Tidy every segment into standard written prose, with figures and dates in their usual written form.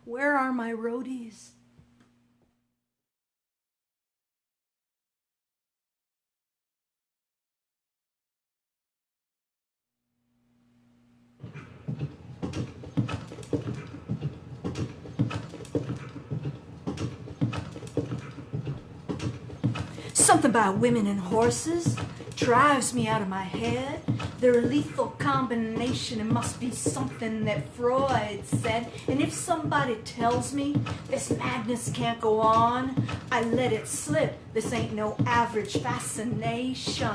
Where are my roadies? Something about women and horses drives me out of my head. They're a lethal combination. It must be something that Freud said. And if somebody tells me this madness can't go on, I let it slip. This ain't no average fascination.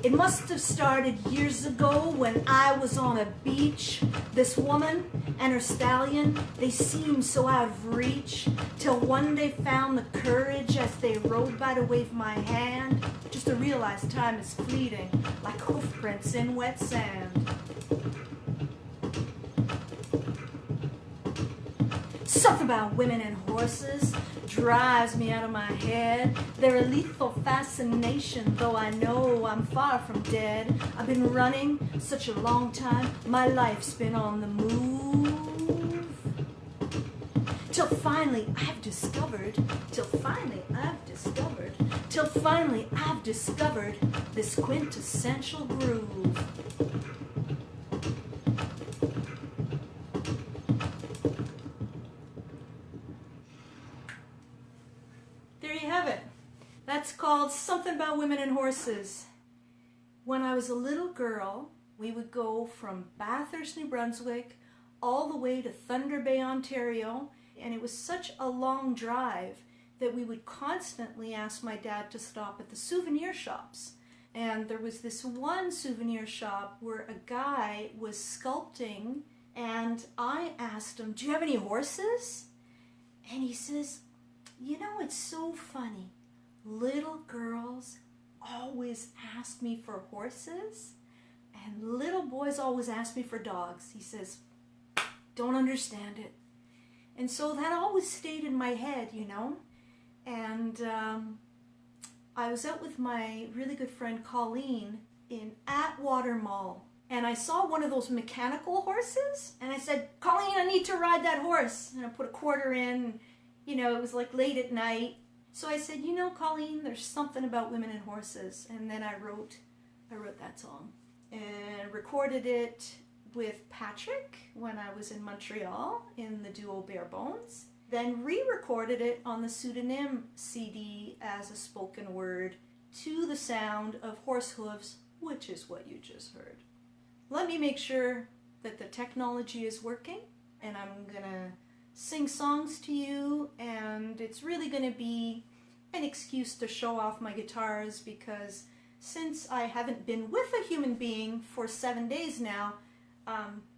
It must have started years ago when I was on a beach. This woman and her stallion, they seemed so out of reach, till one day found the courage as they rode by to wave my hand, just to realize time is fleeting, like hoof prints in wet sand. Something about women and horses drives me out of my head. They're a lethal fascination, though I know I'm far from dead. I've been running such a long time, my life's been on the move. Till finally I've discovered this quintessential groove. There you have it. That's called Something About Women and Horses. When I was a little girl, we would go from Bathurst, New Brunswick, all the way to Thunder Bay, Ontario, and it was such a long drive that we would constantly ask my dad to stop at the souvenir shops. And there was this one souvenir shop where a guy was sculpting, and I asked him, "Do you have any horses?" And he says, "You know, it's so funny. Little girls always ask me for horses, and little boys always ask me for dogs." He says, "Don't understand it." And so that always stayed in my head, you know. And I was out with my really good friend Colleen in Atwater Mall, and I saw one of those mechanical horses, and I said, "Colleen, I need to ride that horse." And I put a quarter in. You know, it was like late at night. So I said, "You know, Colleen, there's something about women and horses." And then I wrote that song and recorded it with Patrick when I was in Montreal in the duo Bare Bones. Then re-recorded it on the Pseudonym CD as a spoken word to the sound of horse hooves, which is what you just heard. Let me make sure that the technology is working, and I'm gonna sing songs to you, and it's really going to be an excuse to show off my guitars, because since I haven't been with a human being for 7 days now,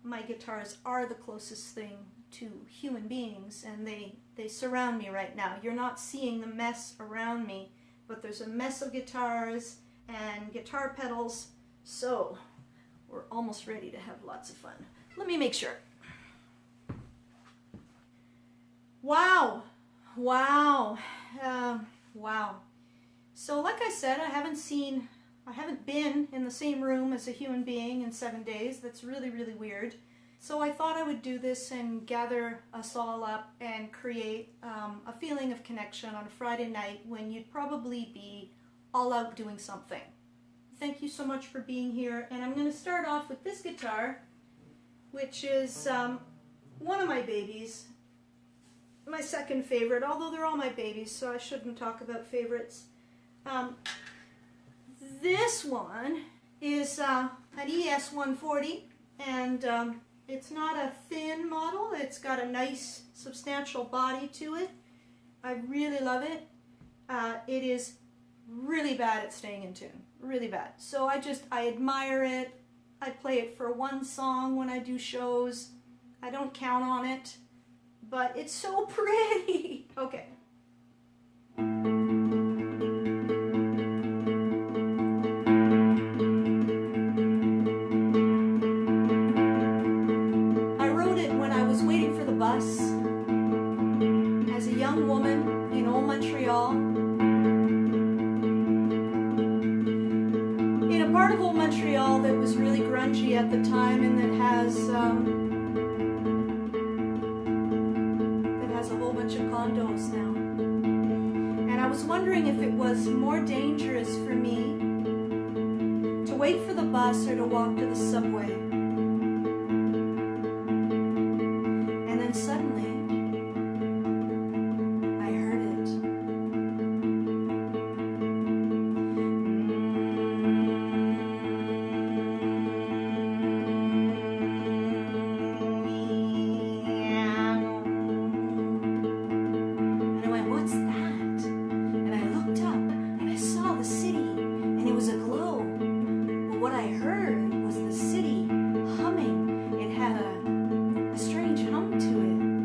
my guitars are the closest thing to human beings, and they surround me right now. You're not seeing the mess around me, but there's a mess of guitars and guitar pedals, so we're almost ready to have lots of fun. Let me make sure. Wow. So like I said, I haven't been in the same room as a human being in 7 days. That's really, really weird. So I thought I would do this and gather us all up and create a feeling of connection on a Friday night when you'd probably be all out doing something. Thank you so much for being here. And I'm going to start off with this guitar, which is one of my babies. My second favorite, although they're all my babies, so I shouldn't talk about favorites. This one is an ES-140, and it's not a thin model. It's got a nice, substantial body to it. I really love it. It is really bad at staying in tune, really bad. So I admire it. I play it for one song when I do shows. I don't count on it. But it's so pretty. Okay. I wrote it when I was waiting for the bus as a young woman in old Montreal. that was really grungy at the time and that has a whole bunch of condos now. And I was wondering if it was more dangerous for me to wait for the bus or to walk to the subway. And then suddenly, I heard it. And I went, "What's that?" And I looked up and I saw the city and it was aglow. But what I heard was the city humming. It had a strange hum to it.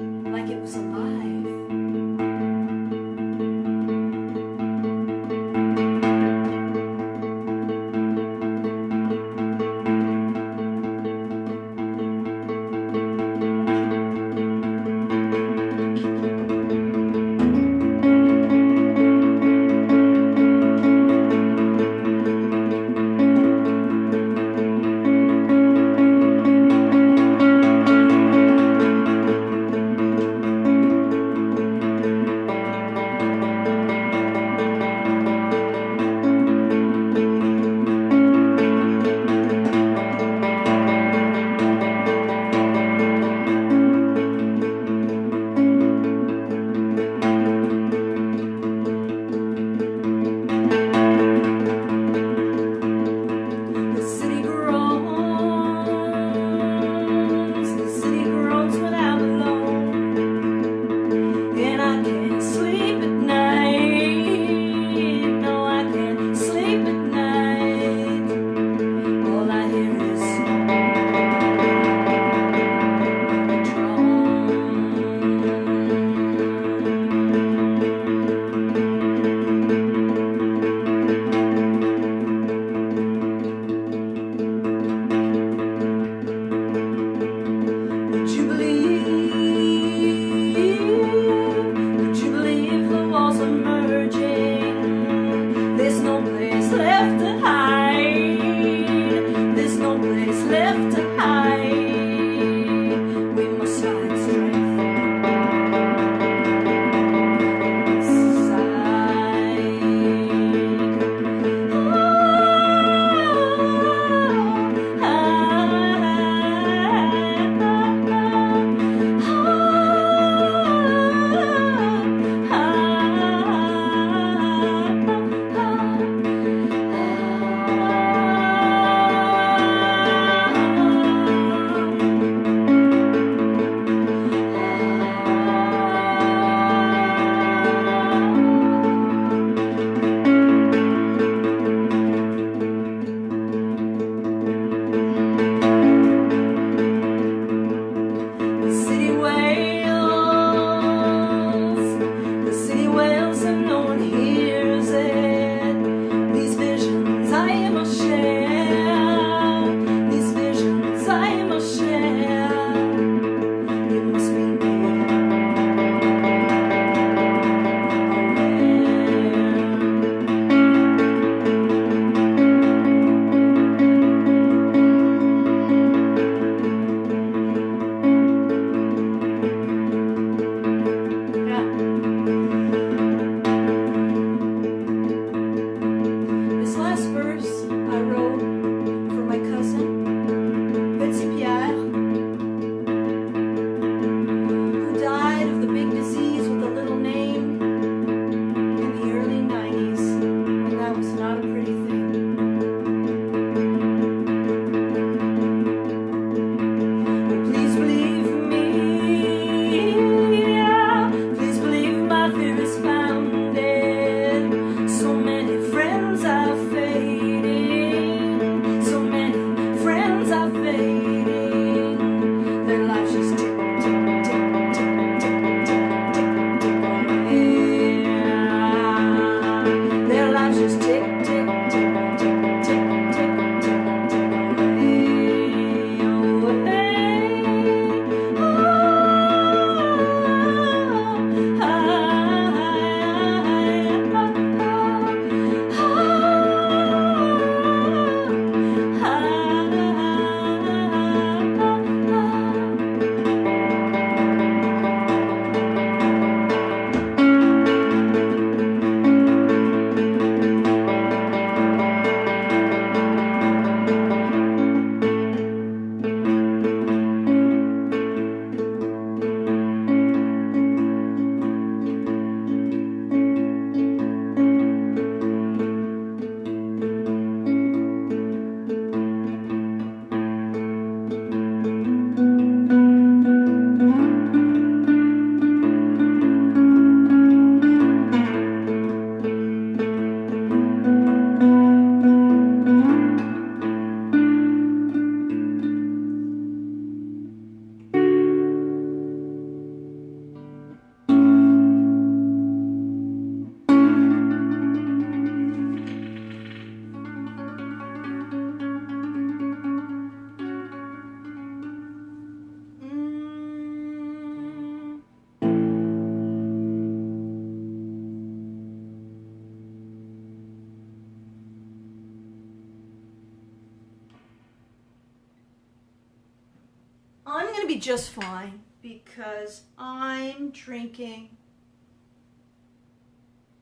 be just fine because I'm drinking.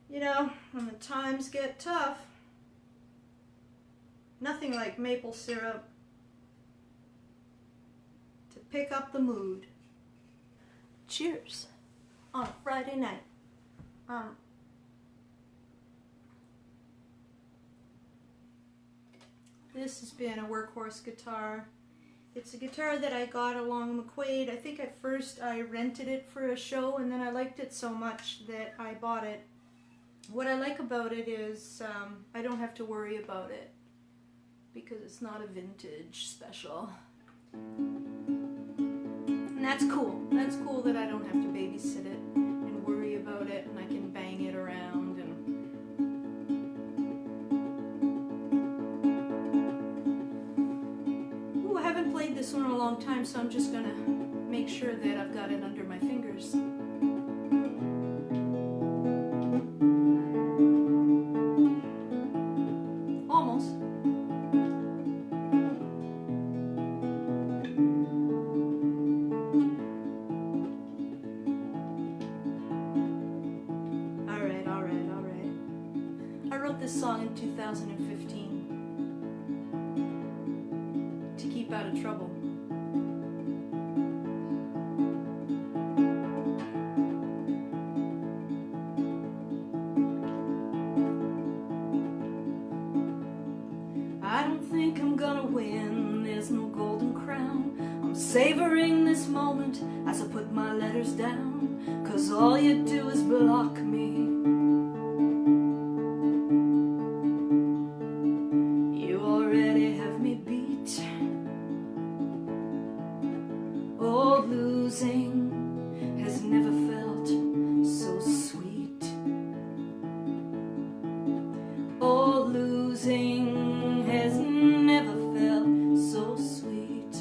You know, when the times get tough, nothing like maple syrup to pick up the mood. Cheers on a Friday night. This has been a workhorse guitar. It's a guitar that I got along McQuaid. I think at first I rented it for a show and then I liked it so much that I bought it. What I like about it is I don't have to worry about it because it's not a vintage special. And that's cool. That's cool that I don't have to babysit it and worry about it and I can bang it around. And ooh, I haven't played this one in a long time, so I'm just gonna make sure that I've got it under my fingers. Almost. This song in 2015 to keep out of trouble. I don't think I'm gonna win, there's no golden crown. I'm savoring this moment as I put my letters down, 'cause all you do is block me. Losing has never felt so sweet. Oh, losing has never felt so sweet.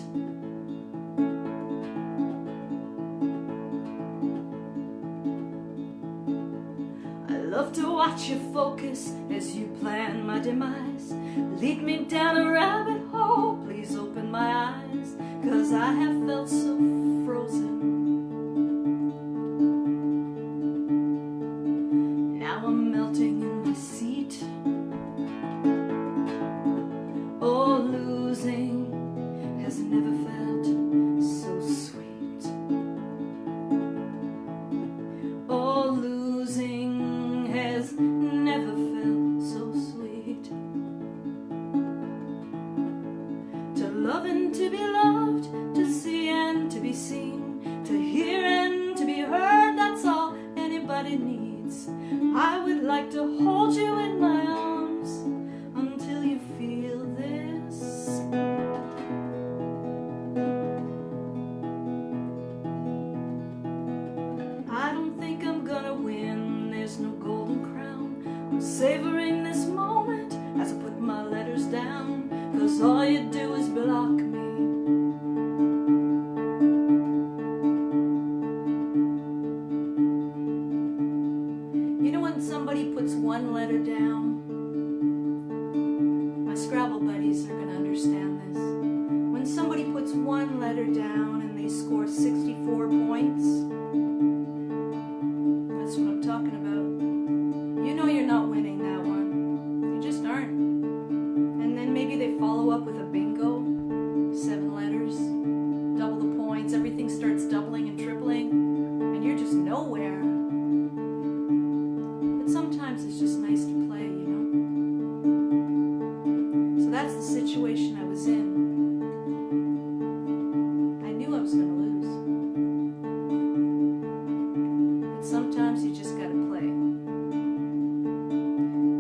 I love to watch you focus as you plan my demise. Lead me down a rabbit hole, please open my eyes, 'cause I have felt so frozen. Now I'm melting in my seat. Oh, losing has never felt so sweet. Oh, losing has never felt so sweet. To love and to be loved, to see and to be seen, to hear and to be heard, that's all anybody needs. I would like to hold you in my arms until you feel this. I don't think I'm gonna win, there's no golden crown. I'm savoring this moment as I put my letters down, 'cause all you do is block me. You know when somebody puts one letter down, my Scrabble buddies are going to understand this. When somebody puts one letter down and they score 64 points, that's what I'm talking about. You know you're not winning that one. You just aren't. And then maybe they follow up with a bingo, 7 letters, double the points, everything starts doubling and tripling, and you're just nowhere. Sometimes it's just nice to play, you know. So that's the situation I was in. I knew I was going to lose. But sometimes you just got to play.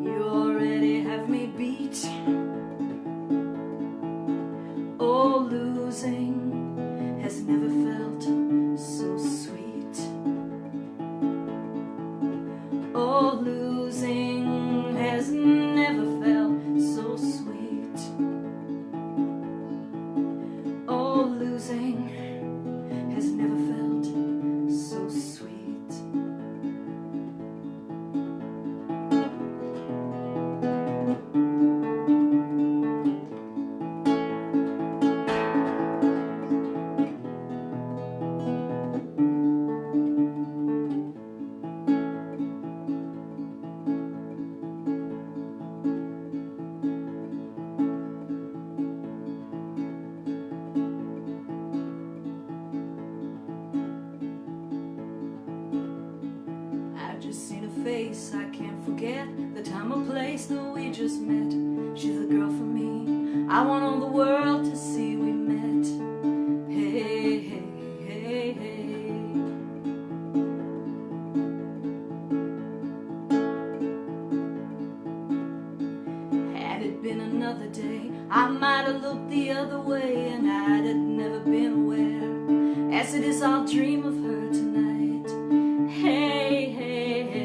You already have me beat. Oh, losing has never felt so sweet. Oh, losing has never felt so sweet. Oh, losing has never felt so sweet. face, I can't forget the time or place that we just met. She's the girl for me, I want all the world to see we met. Hey, hey, hey, hey. Had it been another day, I might have looked the other way, and I'd have never been aware. As it is, I'll dream of her tonight. Hey, hey, hey, hey.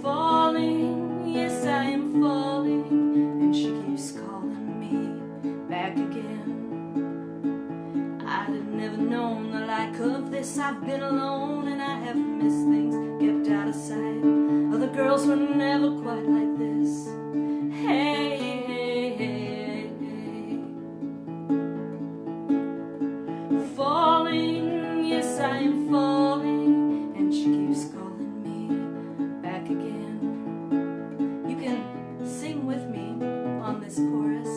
Falling, yes, I am falling, and she keeps calling me back again. I'd have never known the like of this. I've been alone and I have missed things kept out of sight. Other girls were never quite like this. Hey, hey, hey, hey. Falling, yes, I am falling, and she keeps calling me back again. You can sing with me on this chorus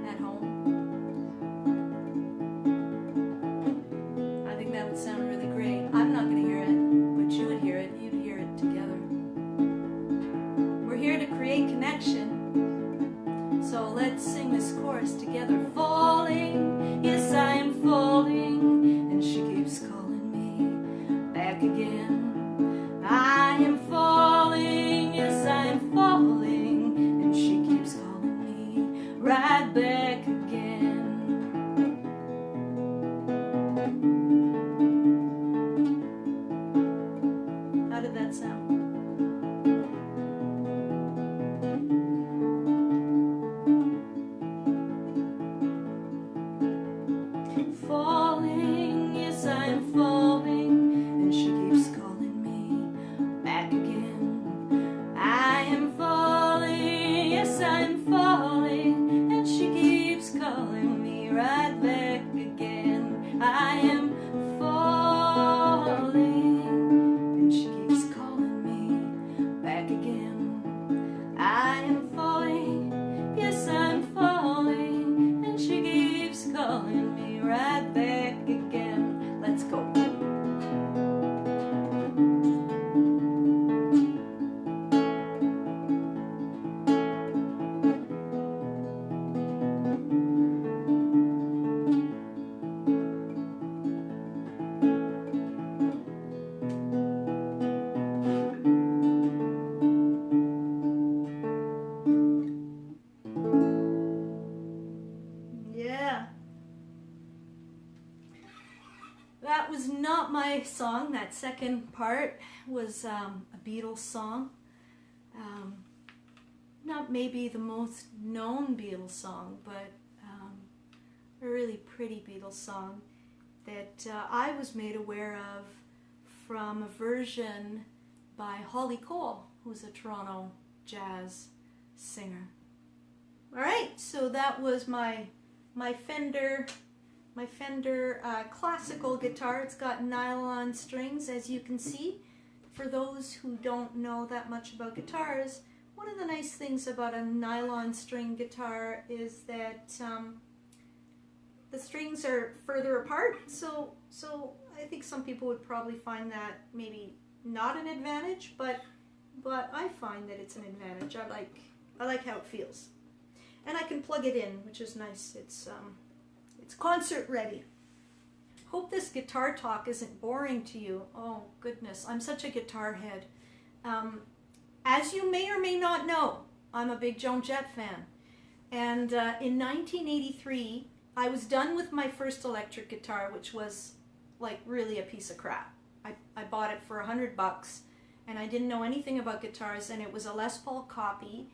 at home. I think that would sound really great. I'm not going to hear it, but you would hear it. You'd hear it together. We're here to create connection, so let's sing this chorus together. Falling, yes, I am falling, and she keeps calling me back again. I am falling, yes, I am falling, and she keeps calling me right back again. How did that sound? Falling, yes, I am falling, and she keeps calling me back again. I am falling, yes, I am falling, and she keeps calling me right back again. I am falling, and she keeps calling me back again. I am falling, yes, I'm falling, and she keeps calling me right back again. Let's go. Yeah. That was not my song. That second part was a Beatles song. Not maybe the most known Beatles song, but a really pretty Beatles song that I was made aware of from a version by Holly Cole, who's a Toronto jazz singer. All right, so that was my Fender classical guitar. It's got nylon strings, as you can see. For those who don't know that much about guitars, one of the nice things about a nylon string guitar is that the strings are further apart. So I think some people would probably find that maybe not an advantage, but I find that it's an advantage. I like how it feels, and I can plug it in, which is nice. It's concert ready. Hope this guitar talk isn't boring to you. Oh goodness, I'm such a guitar head. As you may or may not know, I'm a big Joan Jett fan. And in 1983, I was done with my first electric guitar, which was like really a piece of crap. I bought it for $100 and I didn't know anything about guitars, and it was a Les Paul copy.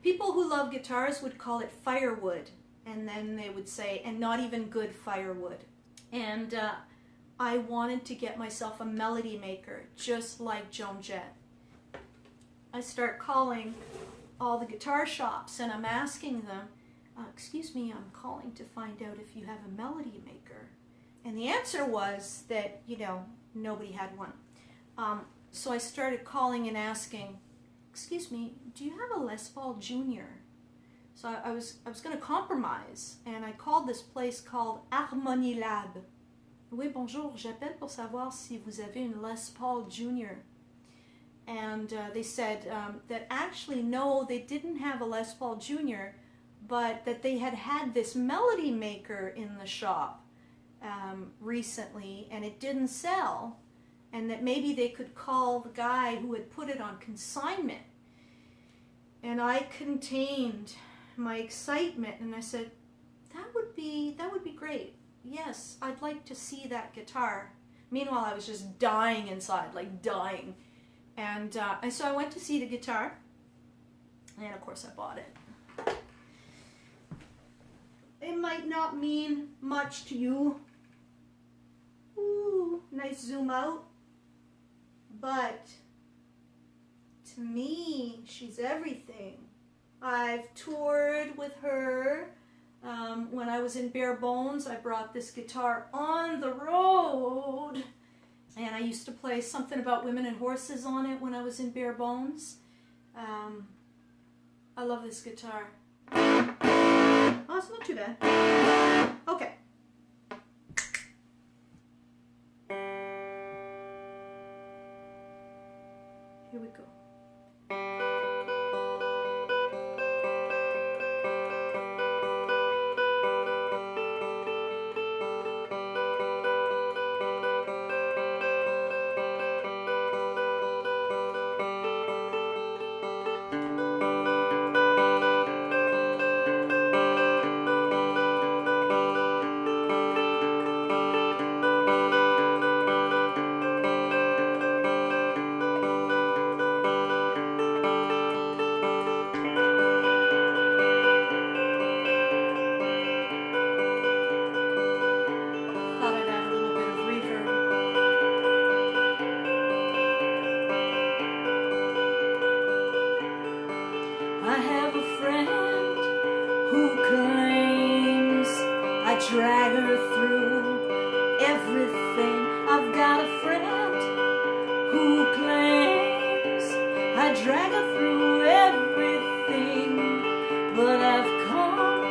People who love guitars would call it firewood. And then they would say, and not even good firewood. And I wanted to get myself a melody maker, just like Joan Jett. I start calling all the guitar shops, and I'm asking them, excuse me, I'm calling to find out if you have a melody maker. And the answer was that, nobody had one. So I started calling and asking, excuse me, do you have a Les Paul Jr.? So I was going to compromise, and I called this place called Harmonie Lab. Oui, bonjour. J'appelle pour savoir si vous avez une Les Paul Junior. And they said that actually, no, they didn't have a Les Paul Junior, but that they had this melody maker in the shop recently, and it didn't sell, and that maybe they could call the guy who had put it on consignment. And I contained my excitement, and I said, that would be great. Yes, I'd like to see that guitar. Meanwhile, I was just dying inside, like dying. And so I went to see the guitar, and of course I bought it. It might not mean much to you. Ooh, nice zoom out. But to me, she's everything. I've toured with her. When I was in Bare Bones, I brought this guitar on the road. And I used to play Something About Women and Horses on it when I was in Bare Bones. I love this guitar. Oh, it's not too bad. Okay. Here we go. Drag her through everything. I've got a friend who claims I drag her through everything, but I've come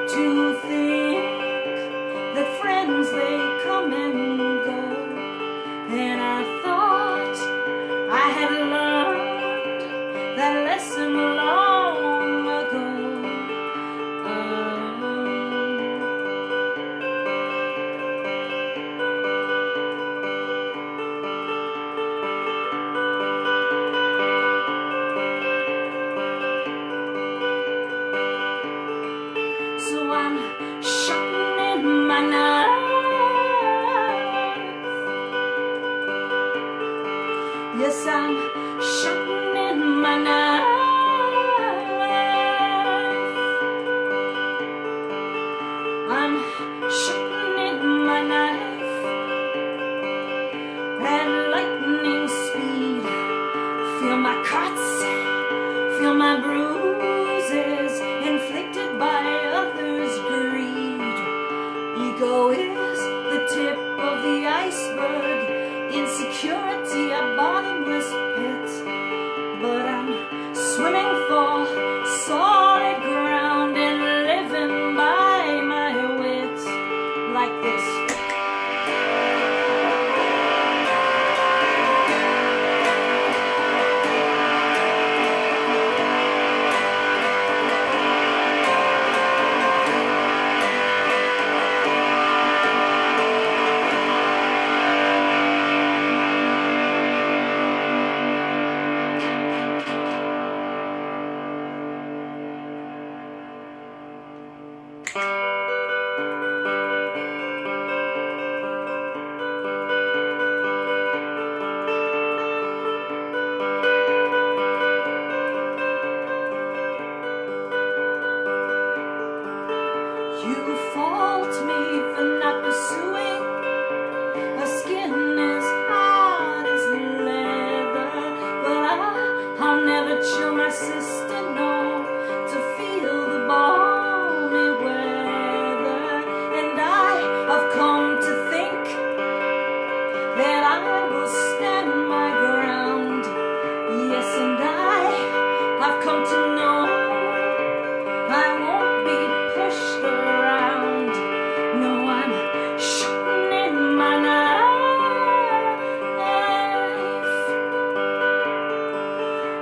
to think that friends, they come and go, and I thought I had learned that lesson long ago. So I'm sharpening my knife. Yes, I'm sharpening my knife. I'm sharpening my knife at lightning speed. Feel my cuts, feel my bruises inflicted by others' greed. Ego is the tip of the iceberg, insecurity a bottomless pit. But I'm swimming for solid ground and living by my wits like this.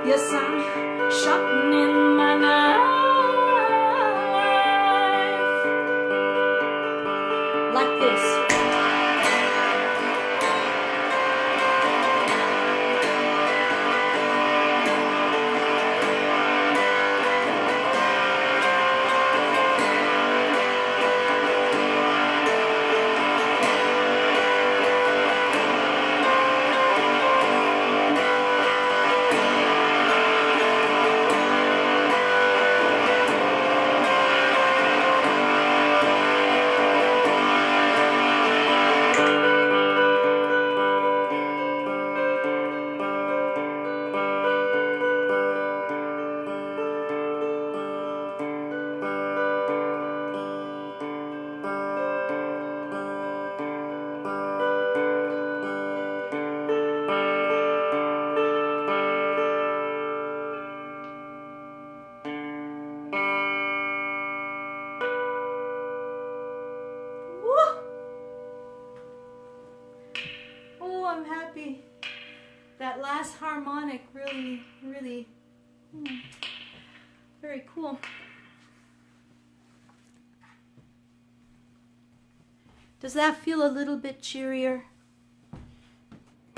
Yes, I'm sharpening my knife like this. I'm happy. That last harmonic really, very cool. Does that feel a little bit cheerier?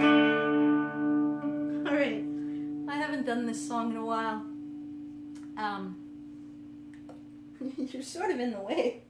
All right, I haven't done this song in a while. You're sort of in the way.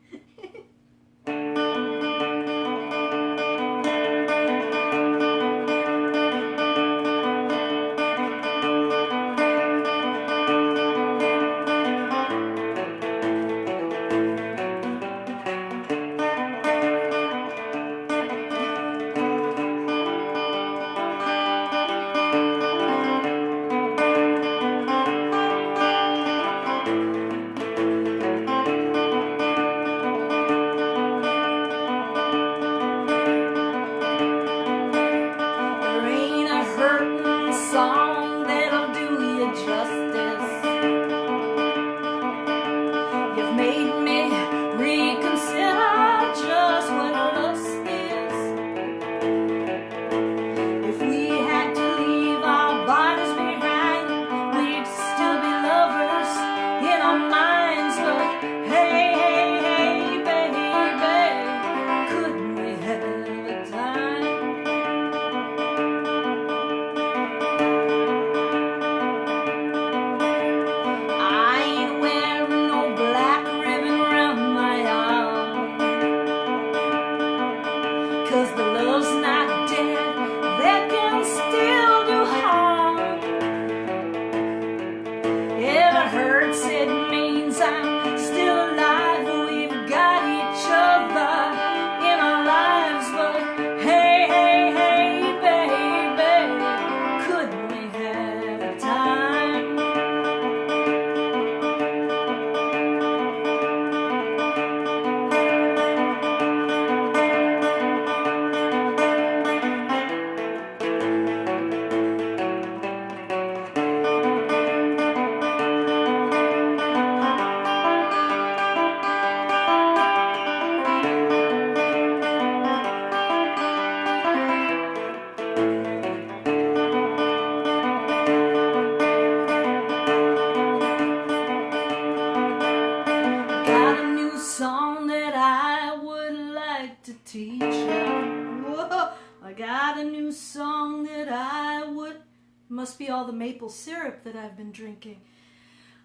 Must be all the maple syrup that I've been drinking.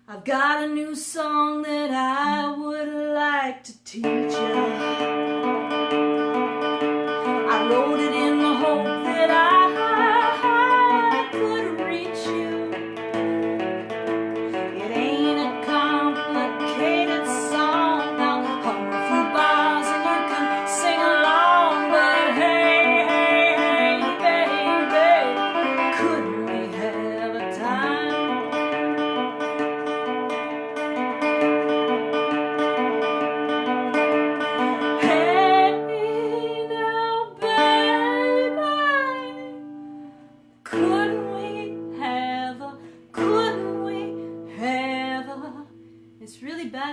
I've got a new song that I would like to teach you. I wrote it in the hope that I could reach you. It ain't a complicated song. I'll hum a few bars and you can sing along. But hey,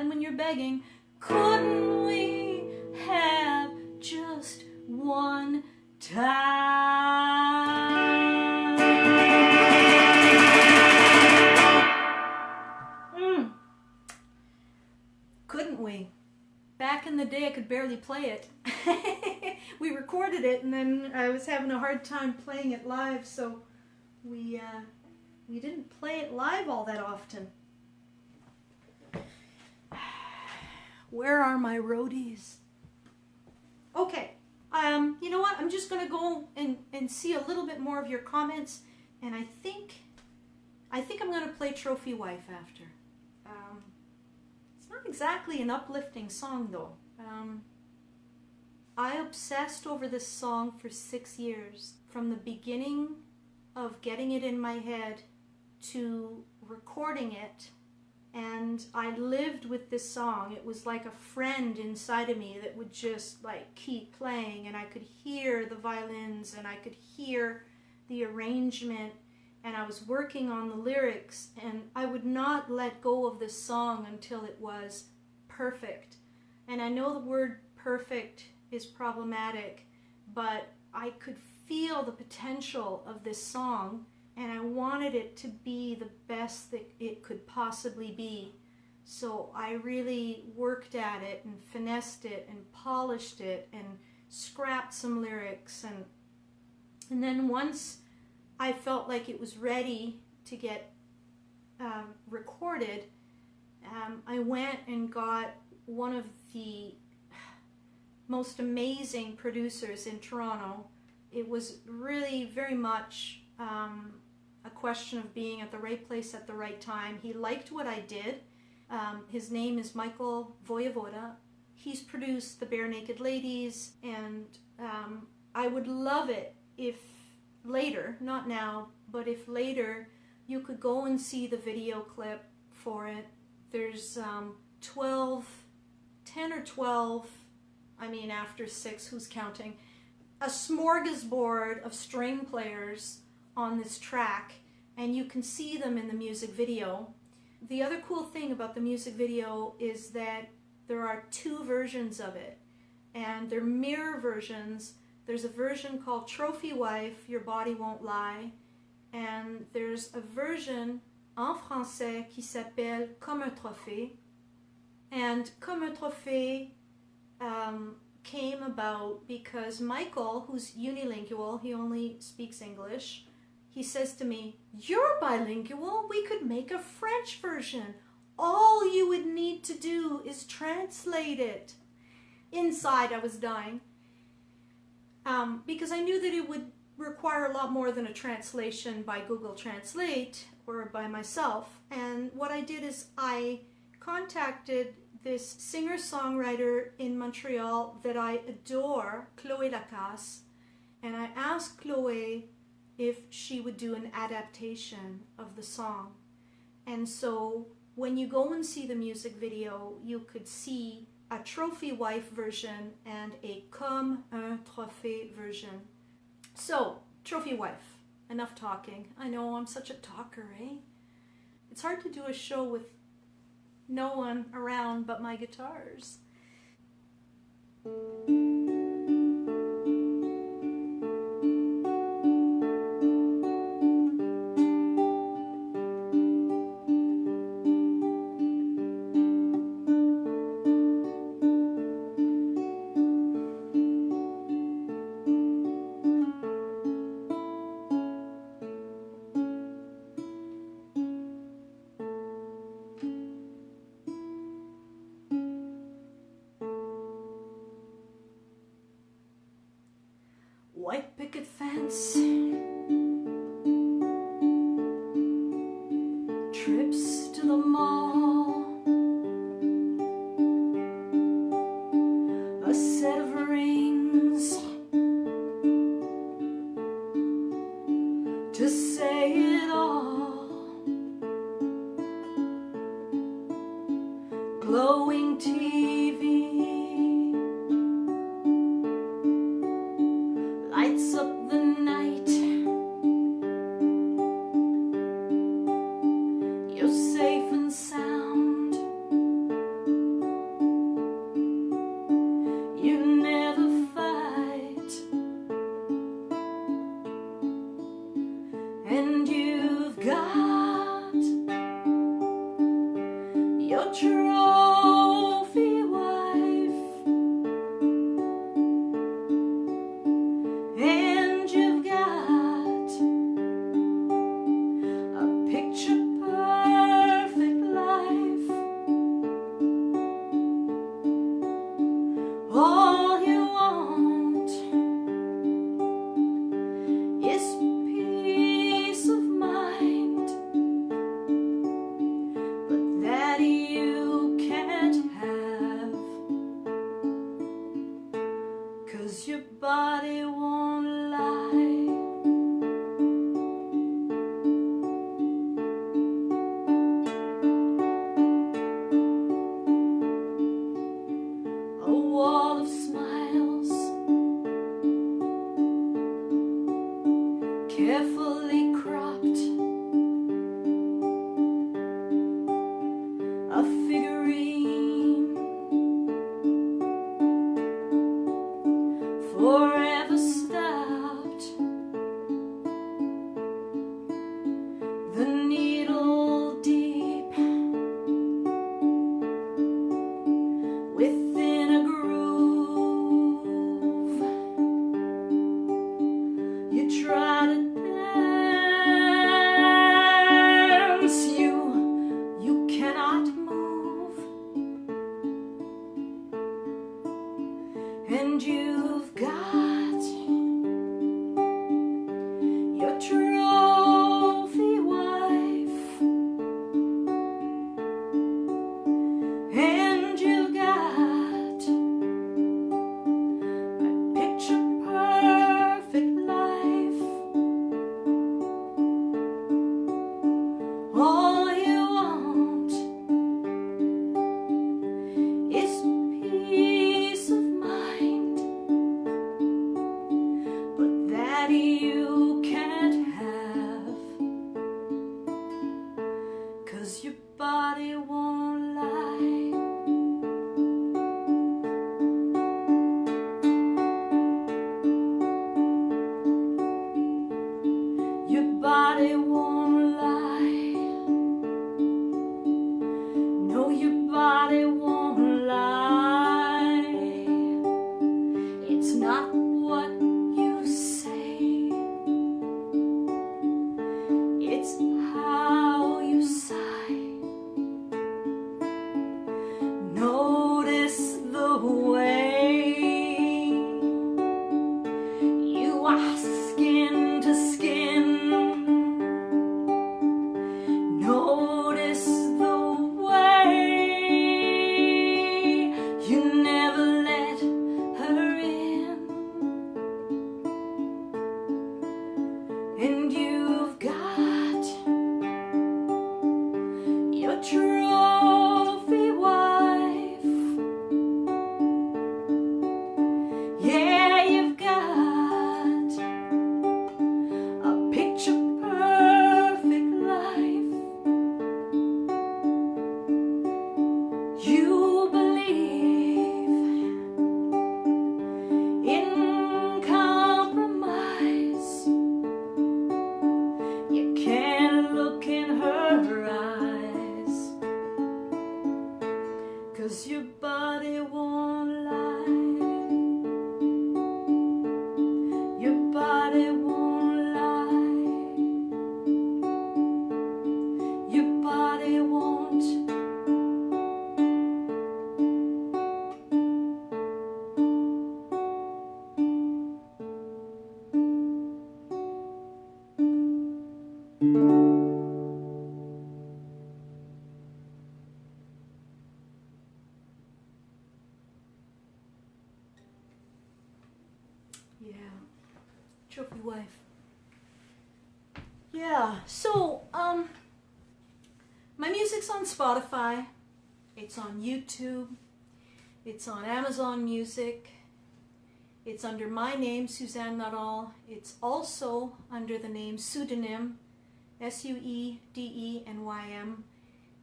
when you're begging, couldn't we have just one time? I could barely play it. We recorded it, and then I was having a hard time playing it live, so we didn't play it live all that often. Where are my roadies? Okay, you know what? I'm just going to go and see a little bit more of your comments, and I think I'm going to play Trophy Wife after. It's not exactly an uplifting song, though. I obsessed over this song for 6 years, from the beginning of getting it in my head to recording it, and I lived with this song. It was like a friend inside of me that would just like keep playing, and I could hear the violins and I could hear the arrangement, and I was working on the lyrics, and I would not let go of this song until it was perfect. And I know the word perfect is problematic, but I could feel the potential of this song, and I wanted it to be the best that it could possibly be. So I really worked at it and finessed it and polished it and scrapped some lyrics, and then once I felt like it was ready to get recorded, I went and got one of the most amazing producers in Toronto. It was really very much a question of being at the right place at the right time. He liked what I did. His name is Michael Voyevoda. He's produced the Bare Naked Ladies, and I would love it if later, not now, but if later, you could go and see the video clip for it. There's 10 or 12, I mean after 6, who's counting, a smorgasbord of string players on this track, and you can see them in the music video. The other cool thing about the music video is that there are 2 versions of it, and they're mirror versions. There's a version called Trophy Wife, Your Body Won't Lie, and there's a version en français qui s'appelle Comme un trophée. And Comme un trophée came about because Michael, who's unilingual, he only speaks English, he says to me, "You're bilingual, we could make a French version. All you would need to do is translate it." Inside I was dying, because I knew that it would require a lot more than a translation by Google Translate or by myself. And what I did is I contacted this singer-songwriter in Montreal that I adore, Chloé Lacasse, and I asked Chloé if she would do an adaptation of the song. And so when you go and see the music video, you could see a Trophy Wife version and a Comme un trophée version. So, Trophy Wife. Enough talking. I know I'm such a talker, eh? It's hard to do a show with no one around but my guitars. White picket fence, trips to the mall, a set of rings to say it all, glowing TV lights up the night. You're safe and sound. You never fight, and you've got your trophy wife. carefully cropped, a figurine forever stopped, the needle deep within a groove. You try to dance, you cannot move, and you've got your trophy wife, and you've got a picture perfect life. All you want is peace of mind, but that you can't have, 'cause your body won't lie. Your body won't lie. No, your body won't lie. It's not what you say, it's how you sigh. Notice the way you are skin to skin. Notice the way you never let her in, and you've got your trophy wife. Yeah, you've got a picture perfect life. You believe in compromise. You can't look in her eyes, 'cause your body won't lie. Your body won't lie. Your body won't. Yeah, trophy wife. Yeah, so my music's on Spotify, it's on YouTube, it's on Amazon Music, it's under my name, Suzanne Nuttall. It's also under the name Pseudonym, SUEDENYM,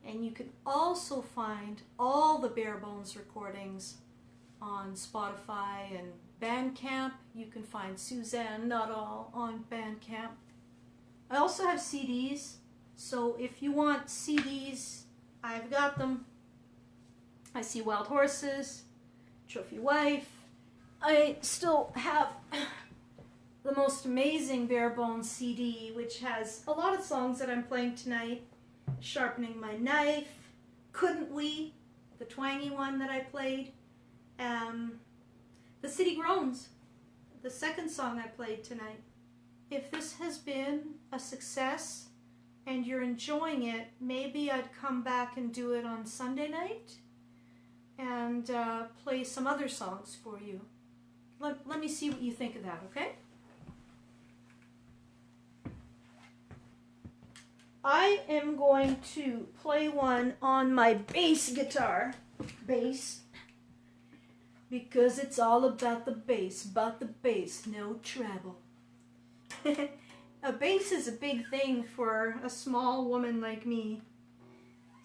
and you can also find all the Bare Bones recordings on Spotify and Bandcamp. You can find Suzanne Nuttall on Bandcamp. I also have CDs, so if you want CDs, I've got them. I See Wild Horses, Trophy Wife. I still have the most amazing Bare Bones CD, which has a lot of songs that I'm playing tonight. Sharpening My Knife, Couldn't We, the twangy one that I played. The City Groans, the second song I played tonight. If this has been a success and you're enjoying it, maybe I'd come back and do it on Sunday night and play some other songs for you. Let me see what you think of that, okay? I am going to play one on my bass guitar. Bass. Because it's all about the bass, no treble. a bass is a big thing for a small woman like me.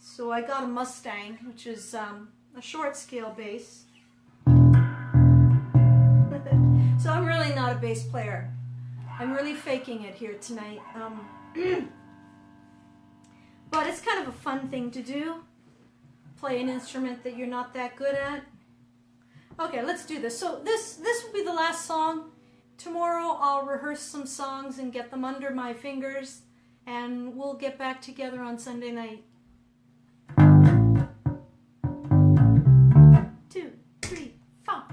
So I got a Mustang, which is a short scale bass. So I'm really not a bass player. I'm really faking it here tonight. But it's kind of a fun thing to do. Play an instrument that you're not that good at. Okay, let's do this. So this will be the last song. Tomorrow I'll rehearse some songs and get them under my fingers, and we'll get back together on Sunday night. 2, 3, 4.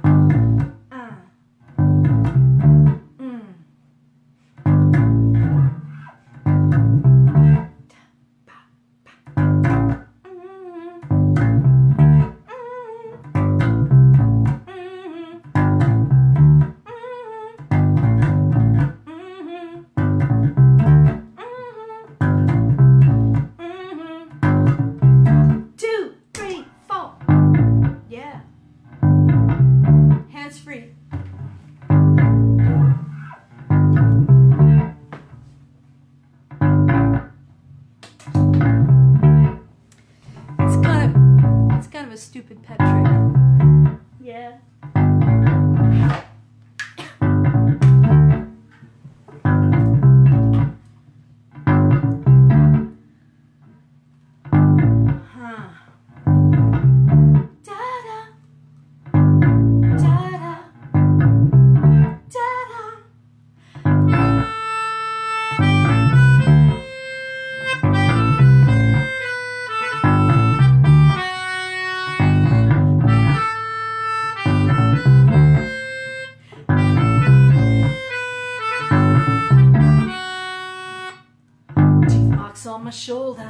Stupid pet trick. Yeah. On my shoulder,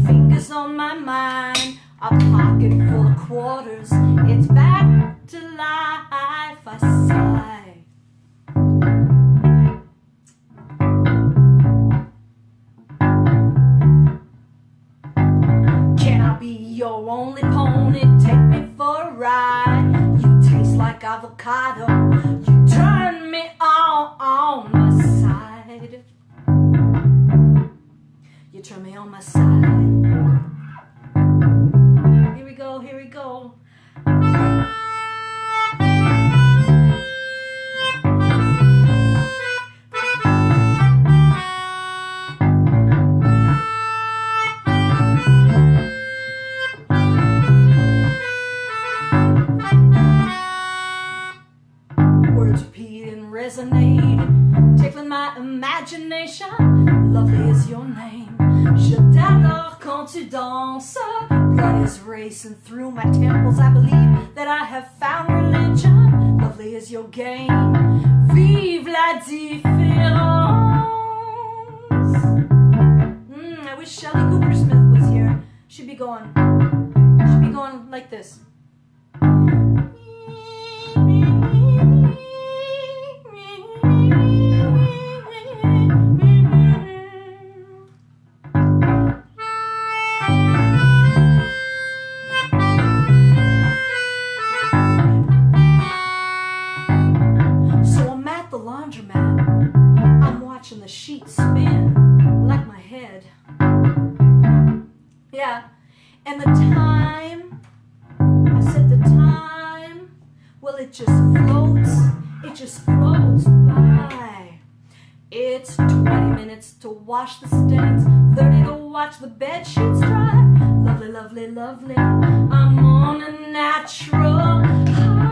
fingers on my mind, a pocket full of quarters, it's back to life, I sigh. Can I be your only pony, take me for a ride? You taste like avocado, you turn me on my side. Turn me on my side. Here we go, here we go. Words repeat and resonate, tickling my imagination. Lovely is your name. Je t'adore quand tu danses. Blood is racing through my temples. I believe that I have found religion. Lovely is your game. Vive la différence. I wish Shelley Cooper-Smith was here. She'd be going like this. The sheets spin like my head. Yeah, and the time, I said the time, well it just floats by. It's 20 minutes to wash the stains, 30 to watch the bed sheets dry. Lovely, lovely, lovely, I'm on a natural high.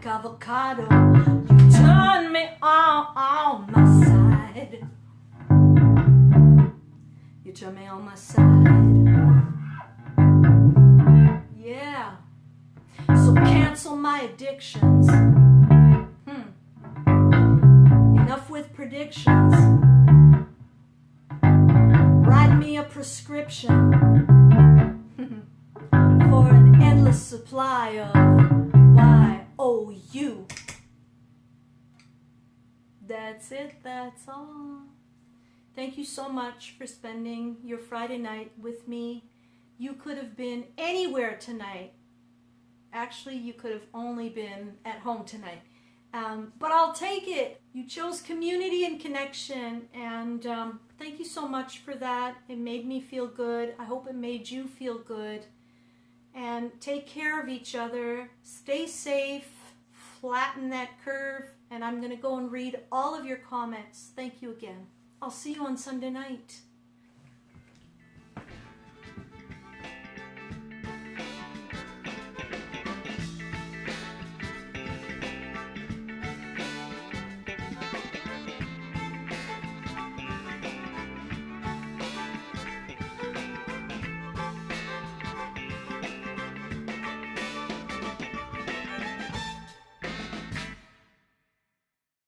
Avocado, you turn me on my side. You turn me on my side. Yeah. So cancel my addictions. Enough with predictions. predictions. Write me a prescription for an endless supply of YOU. That's it, that's all. Thank you so much for spending your Friday night with me. You could have been anywhere tonight. Actually, you could have only been at home tonight. But I'll take it. You chose community and connection, and thank you so much for that. It made me feel good. I hope it made you feel good. And take care of each other. Stay safe. Flatten that curve. And I'm going to go and read all of your comments. Thank you again. I'll see you on Sunday night.